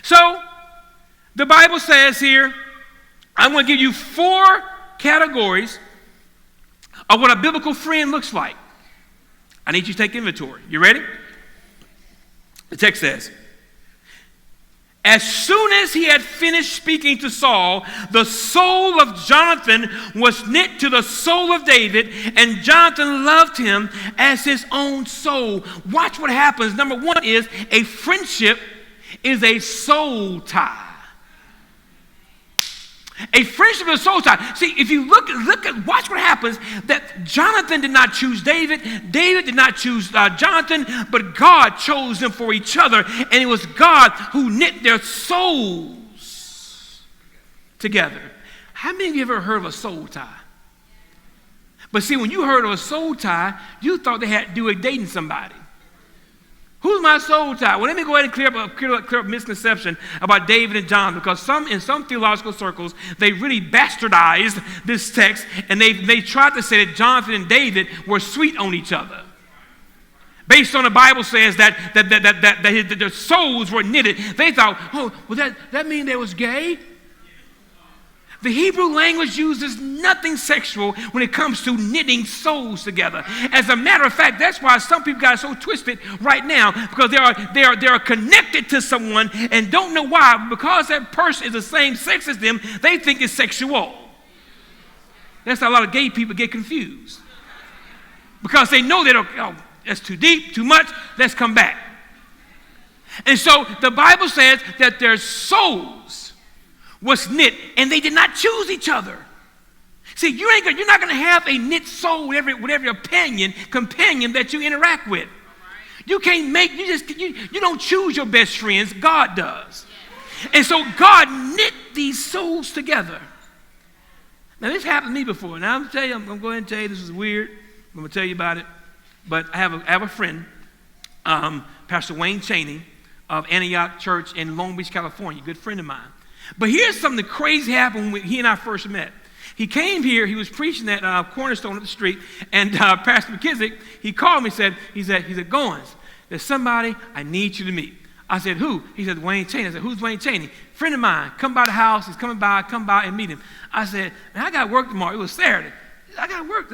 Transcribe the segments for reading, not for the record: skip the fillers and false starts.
So the Bible says here, I'm going to give you 4 categories of what a biblical friend looks like. I need you to take inventory. You ready? The text says, as soon as he had finished speaking to Saul, the soul of Jonathan was knit to the soul of David, and Jonathan loved him as his own soul. Watch what happens. Number 1 is a friendship is a soul tie. A friendship is a soul tie. See, if you watch what happens, that Jonathan did not choose David. David did not choose Jonathan, but God chose them for each other. And it was God who knit their souls together. How many of you ever heard of a soul tie? But see, when you heard of a soul tie, you thought they had to do with dating somebody. Who's my soul tie? Well, let me go ahead and clear up misconception about David and John, because in some theological circles, they really bastardized this text, and they tried to say that Jonathan and David were sweet on each other. Based on the Bible says that their souls were knitted. They thought, oh, well, that mean they was gay? The Hebrew language uses nothing sexual when it comes to knitting souls together. As a matter of fact, that's why some people got so twisted right now, because they are connected to someone and don't know why. Because that person is the same sex as them, they think it's sexual. That's how a lot of gay people get confused. Because they know that's too deep, too much, let's come back. And so the Bible says that their souls was knit, and they did not choose each other. See, you're not going to have a knit soul with every companion that you interact with. You can't you don't choose your best friends. God does. And so God knit these souls together. Now, this happened to me before. Now, I'm going to go ahead and tell you this is weird. I'm going to tell you about it. But I have a friend, Pastor Wayne Chaney of Antioch Church in Long Beach, California, a good friend of mine. But here's something crazy happened when he and I first met. He came here, he was preaching at Cornerstone up the street, and Pastor McKissick, he called me, he said, Goins, there's somebody I need you to meet. I said, who? He said, Wayne Chaney. I said, who's Wayne Chaney? Friend of mine, come by the house, he's coming by, come by and meet him. I said, man, I got work tomorrow. It was Saturday. I got work.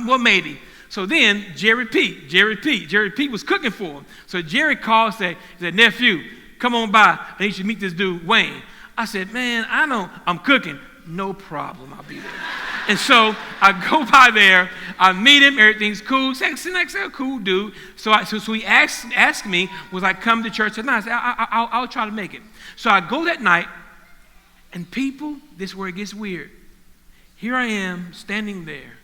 Well, maybe. So then Jerry Pete was cooking for him. So Jerry called and said, nephew, come on by. I need you to meet this dude, Wayne. I said, man, I'm cooking. No problem, I'll be there. And so I go by there, I meet him, everything's cool. Seems like a cool dude. So he asked me, was I come to church tonight? I said, I'll try to make it. So I go that night, and people, this is where it gets weird. Here I am standing there,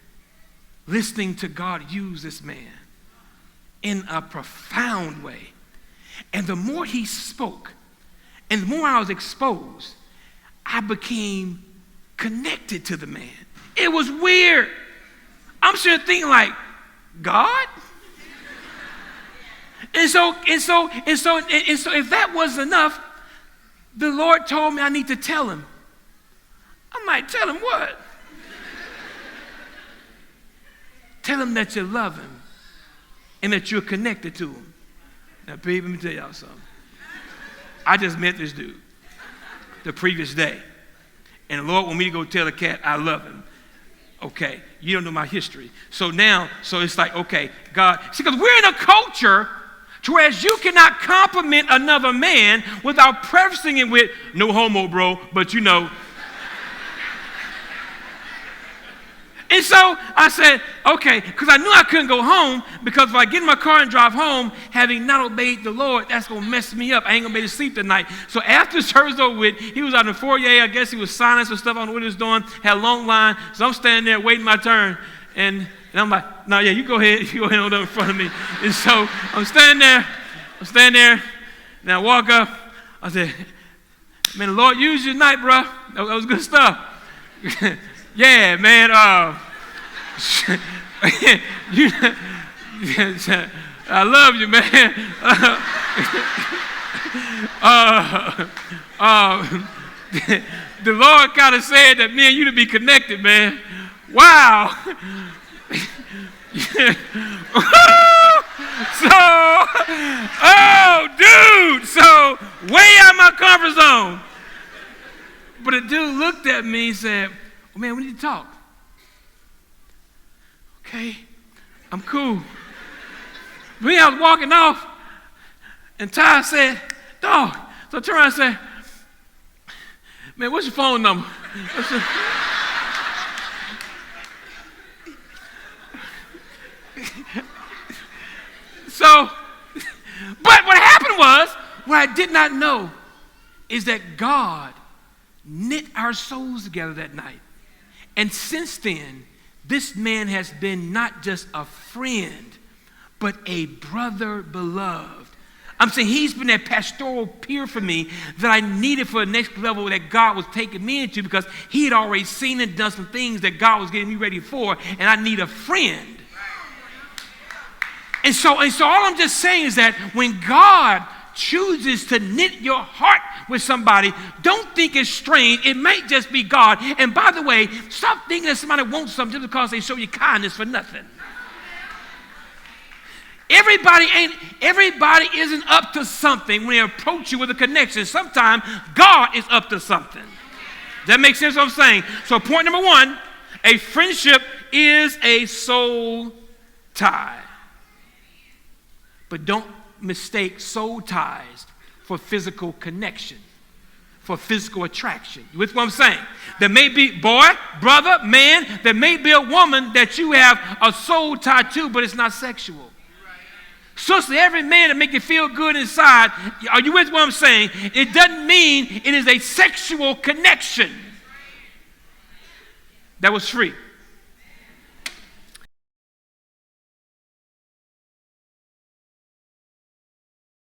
listening to God use this man in a profound way. And the more he spoke, and the more I was exposed, I became connected to the man. It was weird. I'm sure thinking like, God? And so if that wasn't enough, the Lord told me I need to tell him. I might tell him what? Tell him that you love him and that you're connected to him. Now, people, let me tell y'all something. I just met this dude the previous day. And the Lord want me to go tell the cat I love him. Okay, you don't know my history. So it's like, okay, God. See, because we're in a culture to whereas you cannot compliment another man without prefacing it with, no homo, bro, but you know. And so I said, okay, because I knew I couldn't go home, because if I get in my car and drive home, having not obeyed the Lord, that's going to mess me up. I ain't going to be able to sleep tonight. So after the service was over with, he was out in the foyer. I guess he was signing some stuff. I don't know what he was doing. Had a long line. So I'm standing there waiting my turn. And I'm like, no, yeah, you go ahead. You go ahead and hold up in front of me. And so I'm standing there. And I walk up. I said, man, the Lord used you tonight, bro. That was good stuff. Yeah, man. I love you, man. The Lord kind of said that me and you to be connected, man. Wow. Oh, dude. So, way out of my comfort zone. But the dude looked at me and said, well, man, we need to talk. Okay, I'm cool. When I was walking off, and Ty said, dog. So I turned around and said, man, what's your phone number? So, but what happened was, what I did not know is that God knit our souls together that night. And since then, this man has been not just a friend, but a brother beloved. I'm saying he's been that pastoral peer for me that I needed for the next level that God was taking me into, because he had already seen and done some things that God was getting me ready for, and I need a friend. And so all I'm just saying is that when God chooses to knit your heart with somebody, don't think it's strange. It might just be God. And by the way, stop thinking that somebody wants something just because they show you kindness for nothing. Everybody isn't up to something when they approach you with a connection. Sometimes God is up to something. Does that make sense what I'm saying? So point number one, a friendship is a soul tie. But don't mistake soul ties for physical connection, for physical attraction. You with what I'm saying? There may be, boy, brother, man, there may be a woman that you have a soul tie to, but it's not sexual. Sister, every man that make you feel good inside, are you with what I'm saying? It doesn't mean it is a sexual connection. That was free.